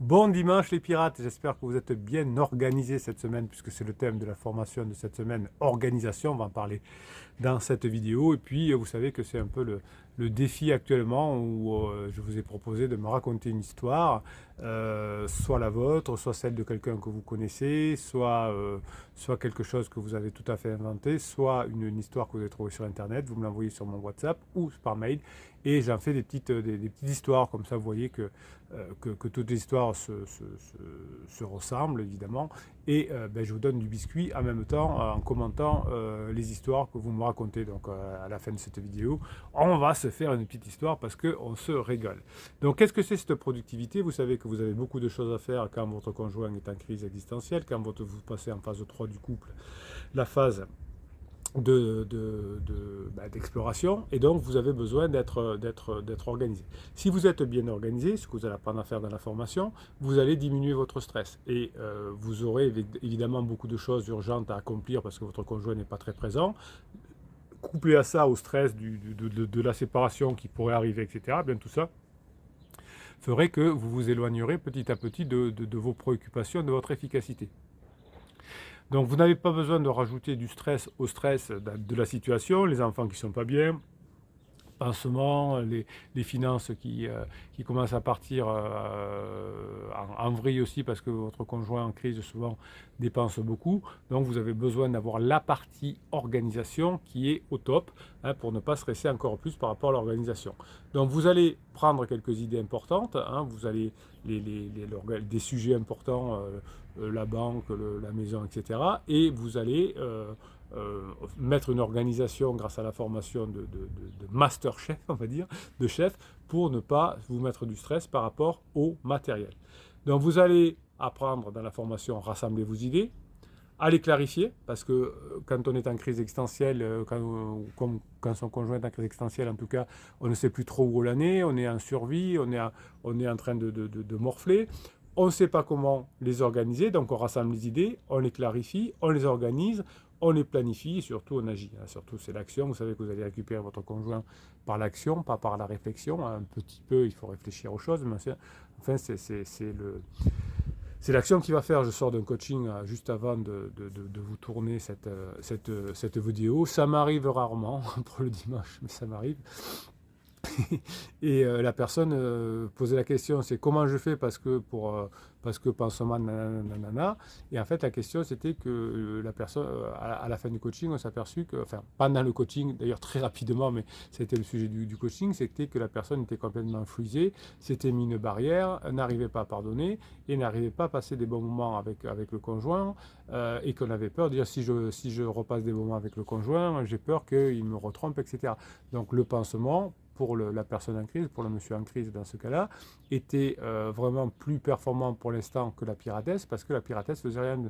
Bon dimanche les pirates, j'espère que vous êtes bien organisés cette semaine puisque c'est le thème de la formation de cette semaine, organisation, on va en parler dans cette vidéo. Et puis vous savez que c'est un peu le défi actuellement où je vous ai proposé de me raconter une histoire, soit la vôtre, soit celle de quelqu'un que vous connaissez, soit quelque chose que vous avez tout à fait inventé, soit une histoire que vous avez trouvée sur internet, vous me l'envoyez sur mon WhatsApp ou par mail et j'en fais des petites histoires comme ça vous voyez que toutes les histoires se ressemblent évidemment et je vous donne du biscuit en même temps en commentant les histoires que vous me racontez. Donc à la fin de cette vidéo, on va se faire une petite histoire parce qu'on se régale. Donc qu'est-ce que c'est cette productivité? Vous savez que vous avez beaucoup de choses à faire quand votre conjoint est en crise existentielle, quand vous passez en phase 3 du couple, la phase d'exploration, et donc vous avez besoin d'être organisé. Si vous êtes bien organisé, ce que vous allez apprendre à faire dans la formation, vous allez diminuer votre stress et vous aurez évidemment beaucoup de choses urgentes à accomplir parce que votre conjoint n'est pas très présent. Couplé à ça, au stress de la séparation qui pourrait arriver, etc., bien tout ça ferait que vous vous éloignerez petit à petit de vos préoccupations, de votre efficacité. Donc vous n'avez pas besoin de rajouter du stress au stress de la situation, les enfants qui ne sont pas bien, pansement, les finances qui commencent à partir en vrille aussi parce que votre conjoint en crise souvent dépense beaucoup. Donc vous avez besoin d'avoir la partie organisation qui est au top pour ne pas stresser encore plus par rapport à l'organisation. Donc vous allez prendre quelques idées importantes, vous allez des sujets importants, la banque, la maison, etc. Et vous allez mettre une organisation grâce à la formation de master chef, on va dire, de chef, pour ne pas vous mettre du stress par rapport au matériel. Donc vous allez apprendre dans la formation à rassembler vos idées, à les clarifier, parce que quand on est en crise existentielle, quand son conjoint est en crise existentielle, en tout cas, on ne sait plus trop où l'on est, on est en survie, on est en train de morfler. On ne sait pas comment les organiser, donc on rassemble les idées, on les clarifie, on les organise, on les planifie et surtout on agit. Surtout c'est l'action, vous savez que vous allez récupérer votre conjoint par l'action, pas par la réflexion. Un petit peu, il faut réfléchir aux choses, mais enfin c'est l'action qui va faire. Je sors d'un coaching juste avant de vous tourner cette vidéo. Ça m'arrive rarement pour le dimanche, mais ça m'arrive. Et la personne posait la question, c'est comment je fais parce que pansement nanana. Et en fait la question c'était que la personne à la fin du coaching on s'est aperçu que, enfin pendant le coaching d'ailleurs très rapidement, mais c'était le sujet du coaching, c'était que la personne était complètement frisée, s'était mis une barrière, n'arrivait pas à pardonner et n'arrivait pas à passer des bons moments avec le conjoint, et qu'on avait peur de dire si je repasse des moments avec le conjoint, j'ai peur qu'il me retrompe, etc. Donc le pansement pour la personne en crise, pour le monsieur en crise dans ce cas-là, était vraiment plus performant pour l'instant que la piratesse, parce que la piratesse faisait rien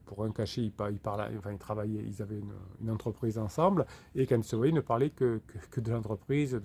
pour un cachet, ils travaillaient, ils avaient une entreprise ensemble, et quand ils se voyaient, ils ne parlaient que de l'entreprise,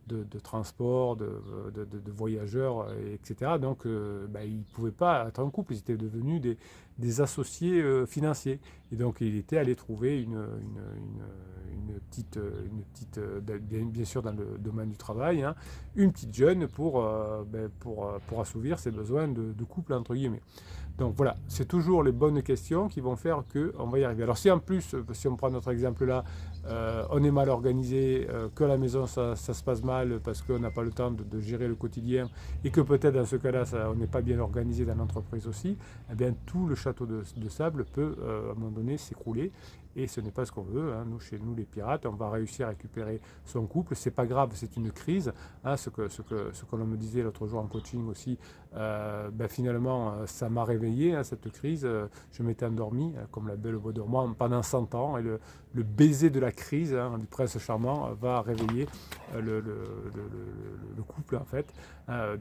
de transport, de voyageurs, etc. Donc, ils ne pouvaient pas être en couple, ils étaient devenus des associés financiers. Et donc, il était allé trouver une petite bien sûr dans le domaine du travail, une petite jeune pour assouvir ses besoins de couple, entre guillemets. Donc voilà, c'est toujours les bonnes questions qui vont faire qu'on va y arriver. Alors si en plus, si on prend notre exemple là, on est mal organisé, que à la maison ça se passe mal parce qu'on n'a pas le temps de gérer le quotidien et que peut-être dans ce cas-là on n'est pas bien organisé dans l'entreprise aussi, eh bien tout le château de sable peut à un moment donné s'écrouler et ce n'est pas ce qu'on veut. Nous, chez nous les pirates, on va réussir à récupérer son couple, c'est pas grave, c'est une crise, ce que l'on me disait l'autre jour en coaching aussi, finalement ça m'a réveillé, cette crise, je m'étais endormi comme la belle au bois dormant pendant 100 ans et le baiser de la crise du prince charmant va réveiller le couple en fait, dans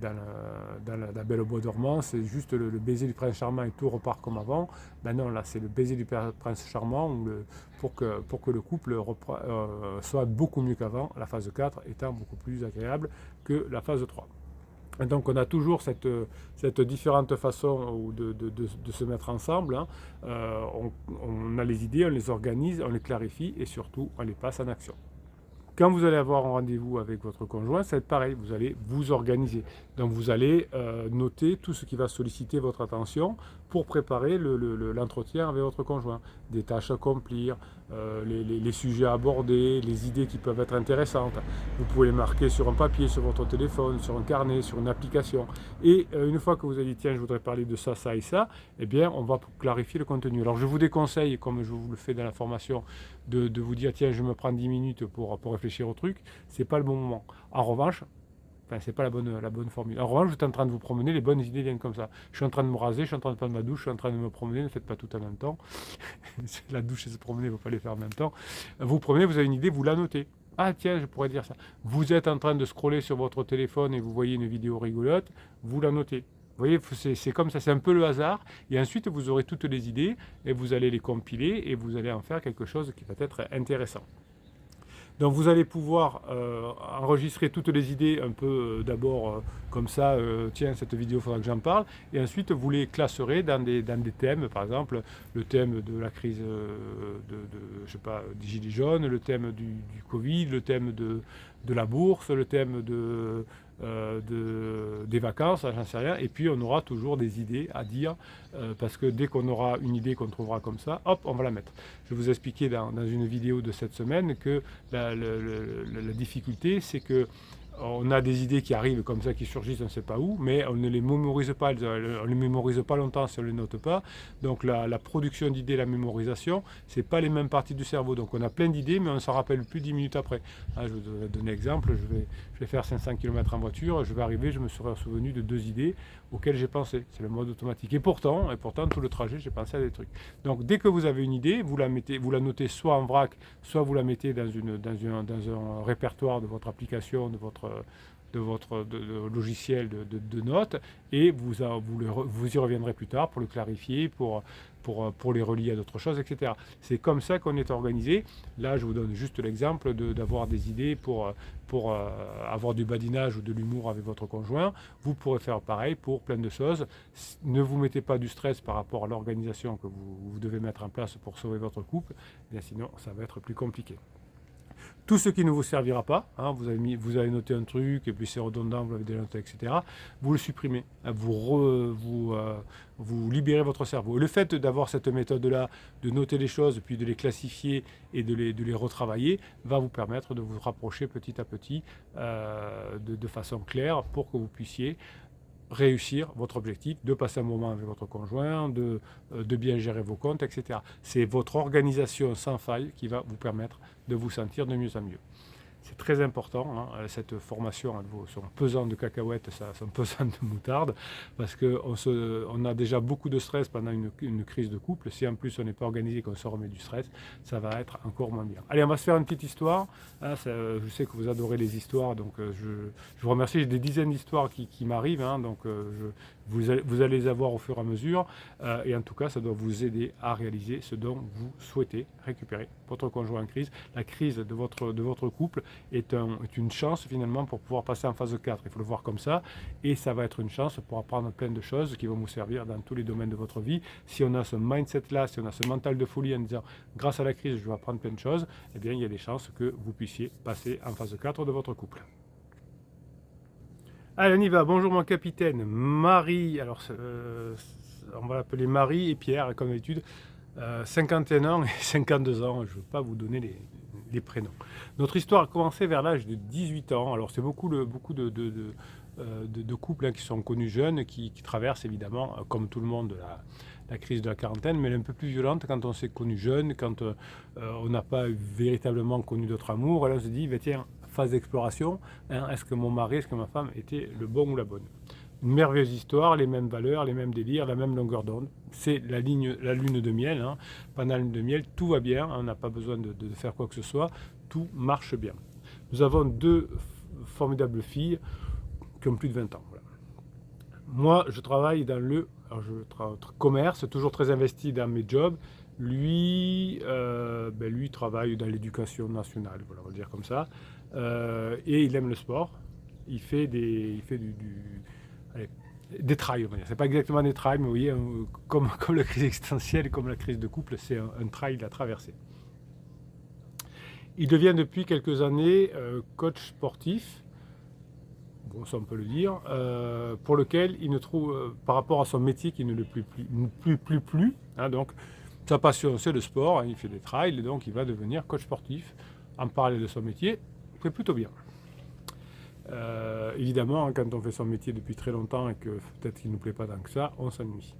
la belle au bois dormant. C'est juste le baiser du prince charmant et tout repart comme avant. Ben non, là c'est le baiser du prince charmant pour que le couple soit beaucoup mieux qu'avant, la phase 4 étant beaucoup plus agréable que la phase 3. Et donc on a toujours cette différente façon de se mettre ensemble. On a les idées, on les organise, on les clarifie et surtout on les passe en action. Quand vous allez avoir un rendez-vous avec votre conjoint, ça va être pareil, vous allez vous organiser. Donc vous allez noter tout ce qui va solliciter votre attention pour préparer l'entretien avec votre conjoint. Des tâches à accomplir, les sujets à aborder, les idées qui peuvent être intéressantes. Vous pouvez les marquer sur un papier, sur votre téléphone, sur un carnet, sur une application. Et une fois que vous avez dit, tiens, je voudrais parler de ça, ça et ça, eh bien, on va clarifier le contenu. Alors je vous déconseille, comme je vous le fais dans la formation, de vous dire, tiens, je me prends 10 minutes pour réfléchir au truc. C'est pas le bon moment. En revanche, enfin, c'est pas la bonne formule. En revanche, vous êtes en train de vous promener, les bonnes idées viennent comme ça. Je suis en train de me raser, je suis en train de prendre ma douche, je suis en train de me promener, ne faites pas tout en même temps. La douche et se promener, il ne faut pas les faire en même temps. Vous promenez, vous avez une idée, vous la notez. Ah tiens, je pourrais dire ça. Vous êtes en train de scroller sur votre téléphone et vous voyez une vidéo rigolote, vous la notez. Vous voyez, c'est comme ça, c'est un peu le hasard. Et ensuite, vous aurez toutes les idées et vous allez les compiler et vous allez en faire quelque chose qui va être intéressant. Donc vous allez pouvoir enregistrer toutes les idées un peu d'abord comme ça, tiens, cette vidéo, il faudra que j'en parle, et ensuite vous les classerez dans des thèmes, par exemple le thème de la crise je sais pas, des gilets jaunes, le thème du Covid, le thème de la bourse, le thème des vacances, j'en sais rien, et puis on aura toujours des idées à dire, parce que dès qu'on aura une idée qu'on trouvera comme ça, hop, on va la mettre. Je vais vous expliquer dans une vidéo de cette semaine que la difficulté, c'est que on a des idées qui arrivent comme ça, qui surgissent, on ne sait pas où, mais on ne les mémorise pas, on ne les mémorise pas longtemps si on ne les note pas. Donc la production d'idées, la mémorisation, ce n'est pas les mêmes parties du cerveau. Donc on a plein d'idées, mais on ne s'en rappelle plus 10 minutes après. Je vais donner un exemple, je vais faire 500 km en voiture, je vais arriver, je me serai souvenu de 2 idées auxquelles j'ai pensé. C'est le mode automatique. Et pourtant, tout le trajet, j'ai pensé à des trucs. Donc dès que vous avez une idée, vous la notez soit en vrac, soit vous la mettez dans un répertoire de votre application, de votre logiciel de notes, et vous y reviendrez plus tard pour le clarifier, pour les relier à d'autres choses, etc. C'est comme ça qu'on est organisé. Là, je vous donne juste l'exemple d'avoir des idées pour avoir du badinage ou de l'humour avec votre conjoint. Vous pourrez faire pareil pour plein de choses. Ne vous mettez pas du stress par rapport à l'organisation que vous devez mettre en place pour sauver votre couple, bien sinon ça va être plus compliqué. Tout ce qui ne vous servira pas, vous avez noté un truc et puis c'est redondant, vous l'avez déjà noté, etc., vous le supprimez. Vous libérez votre cerveau. Le fait d'avoir cette méthode-là, de noter les choses, puis de les classifier et de les retravailler, va vous permettre de vous rapprocher petit à petit de façon claire pour que vous puissiez réussir votre objectif, de passer un moment avec votre conjoint, de bien gérer vos comptes, etc. C'est votre organisation sans faille qui va vous permettre de vous sentir de mieux en mieux. C'est très important, cette formation, elle vaut son pesant de cacahuètes, son pesant de moutarde, parce qu'on a déjà beaucoup de stress pendant une crise de couple. Si en plus on n'est pas organisé, qu'on se remet du stress, ça va être encore moins bien. Allez, on va se faire une petite histoire. Je sais que vous adorez les histoires, donc je vous remercie. J'ai des dizaines d'histoires qui m'arrivent, donc vous allez les avoir au fur et à mesure. Et en tout cas, ça doit vous aider à réaliser ce dont vous souhaitez récupérer votre conjoint en crise. La crise de votre couple est une chance finalement pour pouvoir passer en phase 4. Il faut le voir comme ça, et ça va être une chance pour apprendre plein de choses qui vont vous servir dans tous les domaines de votre vie. Si on a ce mindset-là, si on a ce mental de folie en disant grâce à la crise je vais apprendre plein de choses, eh bien il y a des chances que vous puissiez passer en phase 4 de votre couple. Allez, on y va. Bonjour mon capitaine. Marie, alors on va l'appeler Marie et Pierre comme d'habitude. 51 ans et 52 ans, je ne veux pas vous donner les prénoms. Notre histoire a commencé vers l'âge de 18 ans. Alors c'est beaucoup de couples qui sont connus jeunes, qui traversent évidemment, comme tout le monde, la crise de la quarantaine, mais elle est un peu plus violente quand on s'est connu jeune, quand on n'a pas véritablement connu d'autre amour. Et là on se dit, tiens, phase d'exploration, est-ce que mon mari, est-ce que ma femme était le bon ou la bonne ? Une merveilleuse histoire, les mêmes valeurs, les mêmes délires, la même longueur d'onde. C'est la lune de miel. Pendant la lune de miel, tout va bien, on n'a pas besoin de faire quoi que ce soit, tout marche bien. Nous avons 2 formidables filles qui ont plus de 20 ans. Voilà. Moi, je travaille dans le commerce, toujours très investi dans mes jobs. Lui travaille dans l'éducation nationale, voilà, on va le dire comme ça. Et il aime le sport. Il fait des trails, on va dire. C'est pas exactement des trails, mais vous voyez, comme la crise existentielle, comme la crise de couple, c'est un trail à traverser. Il devient depuis quelques années coach sportif, bon, ça on peut le dire, pour lequel il ne trouve, par rapport à son métier qui ne le plus, hein, donc sa passion c'est le sport, hein, il fait des trails, donc il va devenir coach sportif en parallèle de son métier, c'est plutôt bien. Évidemment, quand on fait son métier depuis très longtemps et que peut-être qu'il ne nous plaît pas tant que ça, on s'ennuie.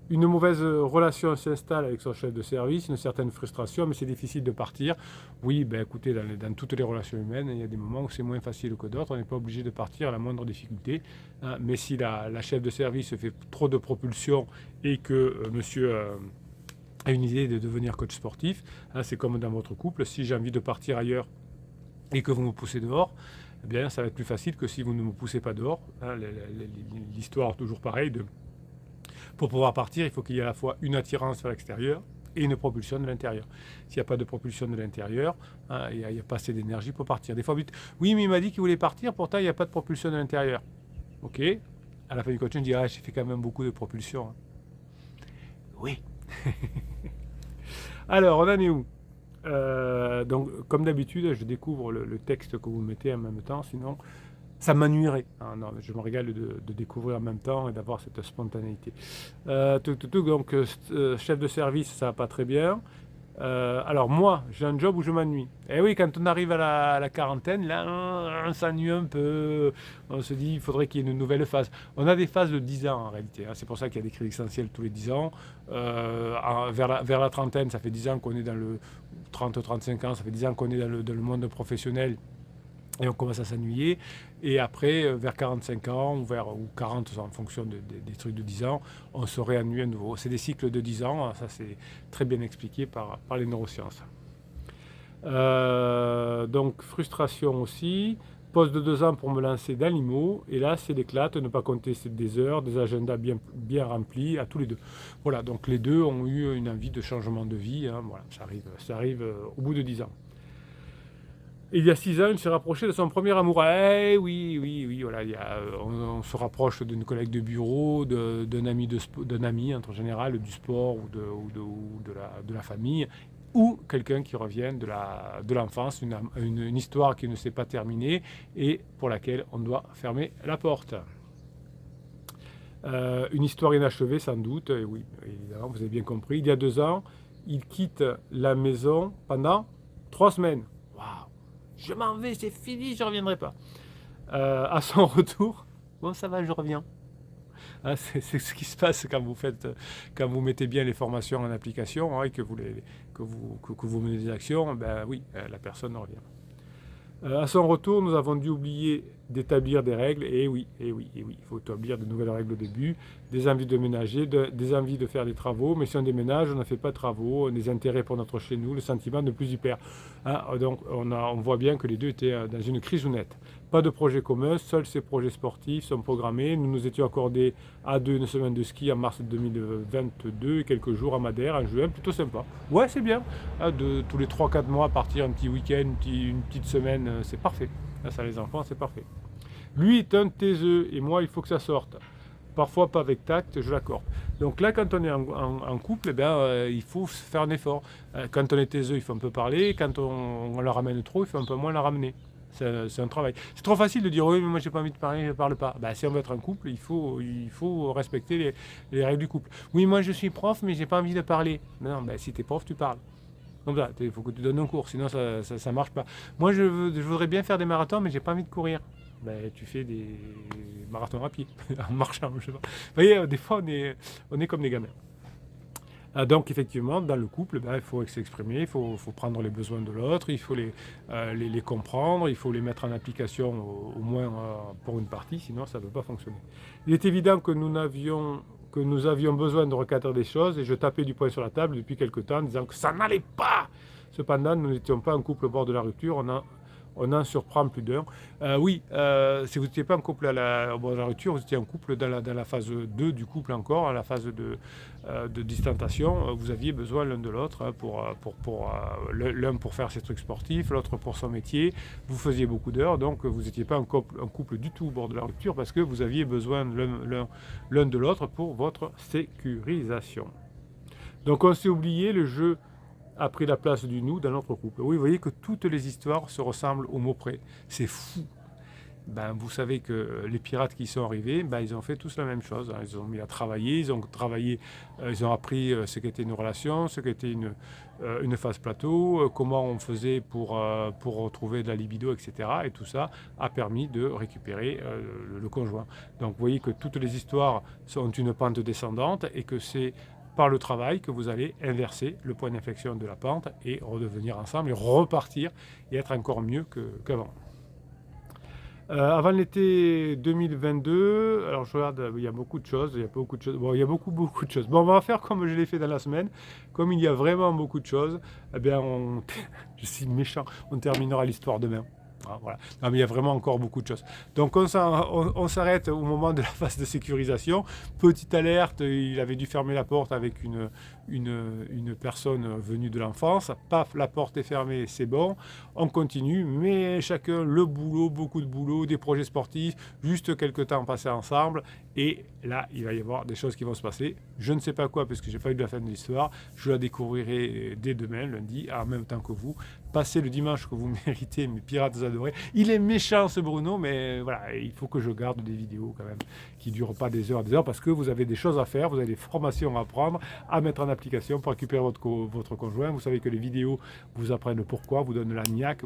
Une mauvaise relation s'installe avec son chef de service, une certaine frustration, mais c'est difficile de partir. Oui, ben écoutez, dans toutes les relations humaines, il y a des moments où c'est moins facile que d'autres. On n'est pas obligé de partir à la moindre difficulté. Hein, mais si la chef de service fait trop de propulsion et que monsieur a une idée de devenir coach sportif, hein, c'est comme dans votre couple. Si j'ai envie de partir ailleurs et que vous me poussez dehors, eh bien, ça va être plus facile que si vous ne me poussez pas dehors. Hein, l'histoire toujours pareille pour pouvoir partir, il faut qu'il y ait à la fois une attirance vers l'extérieur et une propulsion de l'intérieur. S'il n'y a pas de propulsion de l'intérieur, hein, il n'y a pas assez d'énergie pour partir. Des fois, vous dites, oui, mais il m'a dit qu'il voulait partir, pourtant il n'y a pas de propulsion de l'intérieur. Ok, à la fin du coaching, je dis, ah, j'ai fait quand même beaucoup de propulsion. Hein. Oui. Alors, on en est où donc, comme d'habitude, je découvre le texte que vous mettez en même temps, sinon ça m'ennuierait. Ah, non, je me régale de découvrir en même temps et d'avoir cette spontanéité. Donc, chef de service, ça va pas très bien. Alors moi, j'ai un job où je m'ennuie. Et oui, quand on arrive à la quarantaine, là, on s'ennuie un peu. On se dit, il faudrait qu'il y ait une nouvelle phase. On a des phases de 10 ans en réalité. Hein. C'est pour ça qu'il y a des crises existentielles tous les 10 ans. Vers la trentaine, ça fait 10 ans qu'on est dans le 30-35 ans, ça fait 10 ans qu'on est dans le monde professionnel. Et on commence à s'ennuyer. Et après, vers 45 ans, ou 40 en fonction des trucs de 10 ans, on se réennuie à nouveau. C'est des cycles de 10 ans, ça c'est très bien expliqué par les neurosciences. Donc, frustration aussi. Pause de 2 ans pour me lancer dans l'IMO. Et là, c'est l'éclate, ne pas compter des heures, des agendas bien remplis à tous les deux. Voilà, donc les deux ont eu une envie de changement de vie. Hein, voilà, ça arrive au bout de 10 ans. Il y a 6 ans, il s'est rapproché de son premier amour. Eh oui, voilà, on se rapproche d'une collègue de bureau, d'un ami en général, du sport ou de la famille, ou quelqu'un qui revient de l'enfance, une histoire qui ne s'est pas terminée et pour laquelle on doit fermer la porte. Une histoire inachevée sans doute, et oui, évidemment, vous avez bien compris. Il y a 2 ans, il quitte la maison pendant 3 semaines. Waouh! Je m'en vais, c'est fini, je ne reviendrai pas. À son retour, bon ça va, je reviens. Hein, c'est ce qui se passe quand vous mettez bien les formations en application, hein, et que vous menez des actions, ben oui, la personne revient. À son retour, nous avons dû oublier d'établir des règles, et oui, il faut établir de nouvelles règles au début, des envies de ménager, des envies de faire des travaux, mais si on déménage, on ne fait pas de travaux, des intérêts pour notre chez nous, le sentiment de ne plus y perdre. Hein, donc on voit bien que les deux étaient dans une crisounette. Pas de projet commun, seuls ces projets sportifs sont programmés. Nous nous étions accordés à 2 une semaine de ski en mars 2022 et quelques jours à Madère en juin, plutôt sympa. Ouais, c'est bien, hein, tous les 3-4 mois, partir un petit week-end, une petite semaine, c'est parfait. Là, ça les enfants, c'est parfait. Lui est un taiseux et moi, il faut que ça sorte. Parfois pas avec tact, je l'accorde. Donc là, quand on est en couple, eh bien, il faut faire un effort. Quand on est taiseux, il faut un peu parler. Quand on la ramène trop, il faut un peu moins la ramener. C'est un travail. C'est trop facile de dire oui, mais moi j'ai pas envie de parler, je ne parle pas. Ben, si on veut être un couple, il faut respecter les règles du couple. Oui, moi je suis prof, mais j'ai pas envie de parler. Non, ben, si tu es prof, tu parles. Donc là, il faut que tu donnes un cours, sinon ça marche pas. Moi je voudrais bien faire des marathons, mais j'ai pas envie de courir. Ben, tu fais des marathons à pied, en marchant, je sais pas. Vous voyez, des fois on est comme des gamins. Donc effectivement, dans le couple, il faut s'exprimer, il faut prendre les besoins de l'autre, il faut les comprendre, il faut les mettre en application au moins pour une partie, sinon ça ne peut pas fonctionner. Il est évident que nous avions besoin de recadrer des choses et je tapais du poing sur la table depuis quelque temps en disant que ça n'allait pas. Cependant, nous n'étions pas un couple au bord de la rupture, on en surprend plus d'un. Oui, si vous n'étiez pas en couple au bord de la rupture, vous étiez en couple dans la phase 2 du couple encore, à la phase de distanciation. Vous aviez besoin l'un de l'autre, hein, l'un pour faire ses trucs sportifs, l'autre pour son métier. Vous faisiez beaucoup d'heures, donc vous n'étiez pas un couple du tout au bord de la rupture parce que vous aviez besoin l'un de l'autre pour votre sécurisation. Donc on s'est oublié, le jeu a pris la place du nous dans notre couple. Oui, vous voyez que toutes les histoires se ressemblent au mot près. C'est fou. Ben, vous savez que les pirates qui sont arrivés, ben, ils ont fait tous la même chose. Ils ont mis à travailler, ils ont appris ce qu'était une relation, ce qu'était une phase plateau, comment on faisait pour retrouver de la libido, etc. Et tout ça a permis de récupérer le conjoint. Donc vous voyez que toutes les histoires sont une pente descendante et que c'est par le travail que vous allez inverser le point d'inflexion de la pente et redevenir ensemble et repartir et être encore mieux qu'avant. Avant l'été 2022, alors je regarde, il y a beaucoup de choses, Bon, il y a beaucoup de choses. Bon, on va faire comme je l'ai fait dans la semaine. Comme il y a vraiment beaucoup de choses, eh bien, je suis méchant, on terminera l'histoire demain. Ah, voilà. Non, mais il y a vraiment encore beaucoup de choses. Donc on s'arrête au moment de la phase de sécurisation. Petite alerte, il avait dû fermer la porte avec une personne venue de l'enfance. Paf, la porte est fermée, c'est bon. On continue, mais chacun le boulot, beaucoup de boulot, des projets sportifs, juste quelques temps passés ensemble. Et là, il va y avoir des choses qui vont se passer. Je ne sais pas quoi, parce que je n'ai pas eu de la fin de l'histoire. Je la découvrirai dès demain, lundi, en même temps que vous. Passez le dimanche que vous méritez, mes pirates adorés. Il est méchant ce Bruno, mais voilà, il faut que je garde des vidéos quand même qui ne durent pas des heures, parce que vous avez des choses à faire, vous avez des formations à apprendre, à mettre en application pour récupérer votre conjoint. Vous savez que les vidéos vous apprennent le pourquoi, vous donnent la niaque,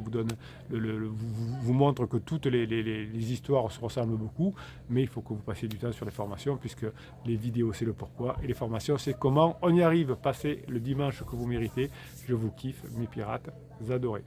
vous montrent que toutes les histoires se ressemblent beaucoup, mais il faut que vous passiez du temps sur les formations, puisque les vidéos c'est le pourquoi et les formations c'est comment on y arrive. Passez le dimanche que vous méritez. Je vous kiffe, mes pirates adorés.